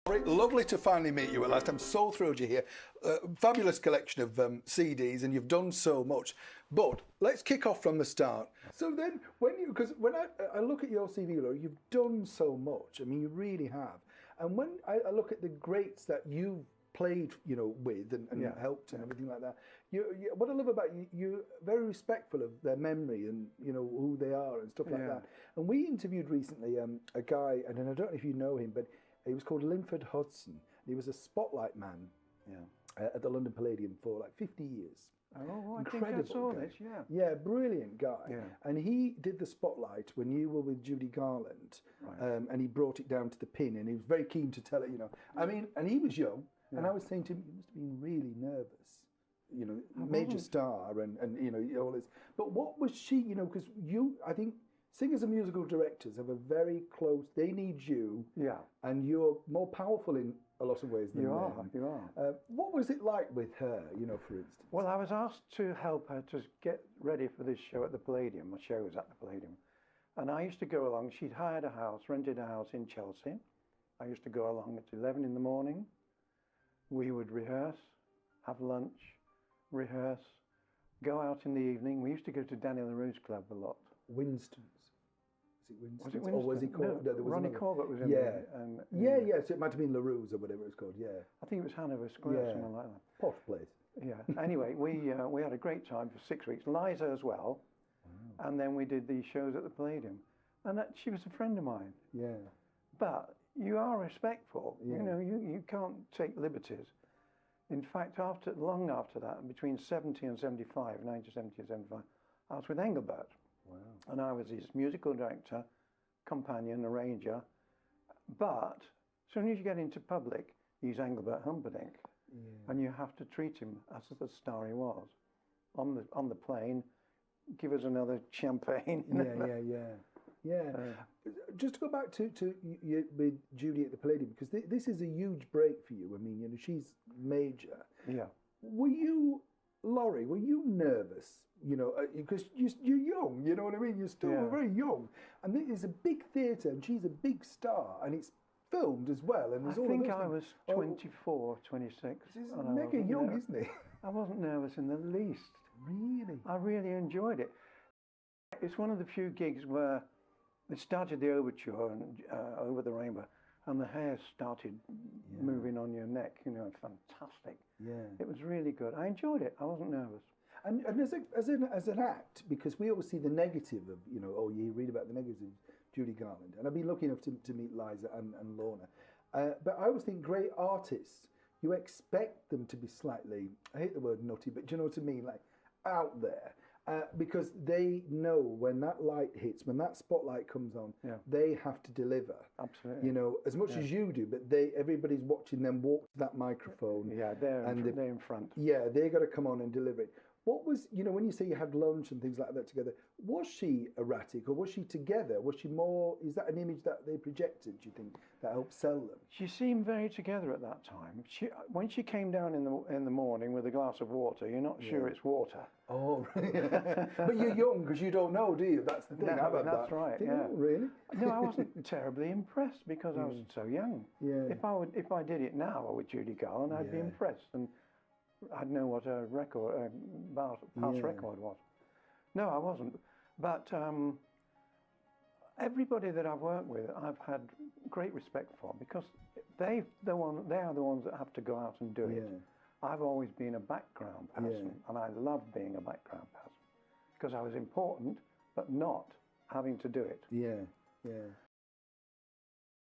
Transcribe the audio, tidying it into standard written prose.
Lovely to finally meet you at last. I'm so thrilled you're here. Fabulous collection of CDs, and you've done so much. But let's kick off from the start. So then, because when I look at your CV, Laura, you've done so much. I mean, you really have. And when I look at the greats that you've played, with and helped and everything like that, what I love about you, you're very respectful of their memory and who they are and stuff like that. And we interviewed recently a guy, and I don't know if you know him, but he was called Linford Hudson. He was a spotlight man at the London Palladium for like 50 years. Oh, Incredible I think I saw guy. this, yeah. Yeah, brilliant guy. Yeah. And he did the spotlight when you were with Judy Garland, Right. and he brought it down to the pin, and he was very keen to tell it, I mean, and he was young, and I was saying to him, you must have been really nervous, major star, and all this. But what was she, because I think singers and musical directors have a very close, they need you, and you're more powerful in a lot of ways than them. You are. What was it like with her, for instance? Well, I was asked to help her to get ready for this show at the Palladium. My show was at the Palladium. And I used to go along. She'd hired a house, rented a house in Chelsea. I used to go along at 11 in the morning. We would rehearse, have lunch, rehearse, go out in the evening. We used to go to Daniel LaRue's club a lot. Winston's. Is it Winston's? Was it Winston? Or was he called? No, there was Ronnie Corbett was in there. there. Yeah. So it might have been LaRue's or whatever it was called. Yeah. I think it was Hanover Square, something like that. Posh place. Yeah. Anyway, we had a great time for 6 weeks. Liza as well. Wow. And then we did these shows at the Palladium. And she was a friend of mine. Yeah. But you are respectful. Yeah. You can't take liberties. In fact, long after that, between 70 and 75, 1970 and 75, I was with Engelbert. Wow. And I was his musical director, companion, arranger. But as soon as you get into public, he's Engelbert Humperdinck. Yeah. And you have to treat him as the star he was. On the plane, give us another champagne. Yeah. Just to go back to you with Judy at the Palladium, because this is a huge break for you. I mean, she's major. Yeah. Were you, Laurie, were you nervous? Because you're young, you know what I mean? You're still very young. And it's a big theatre, and she's a big star, and it's filmed as well. And I think I was 24, 26. He's mega young, isn't he? I wasn't nervous in the least. Really? I really enjoyed it. It's one of the few gigs where they started the overture and Over the Rainbow, and the hair started moving on your neck. Fantastic. Yeah. It was really good. I enjoyed it. I wasn't nervous. And as an act, because we always see the negative of, you read about the negatives of Judy Garland, and I've been lucky enough to meet Liza and Lorna. But I always think great artists, you expect them to be slightly, I hate the word nutty, but do you know what I mean? Like out there. Because they know when that light hits, when that spotlight comes on, they have to deliver. Absolutely. As much as you do, but everybody's watching them walk to that microphone. Yeah, they're in front. Yeah, they got to come on and deliver it. What was, when you say you had lunch and things like that together, was she erratic or was she together? Was she more, is that an image that they projected, do you think, that helped sell them? She seemed very together at that time. When she came down in the morning with a glass of water, you're not sure it's water. Oh, right. But you're young because you don't know, do you? That's the thing. No, that's right, Oh, really? No, I wasn't terribly impressed because I was so young. Yeah. If I did it now with Judy Garland, I'd be impressed. And I'd know what a past record was. No, I wasn't. But everybody that I've worked with, I've had great respect for because they are the ones that have to go out and do it. I've always been a background person, and I love being a background person because I was important, but not having to do it. Yeah, yeah.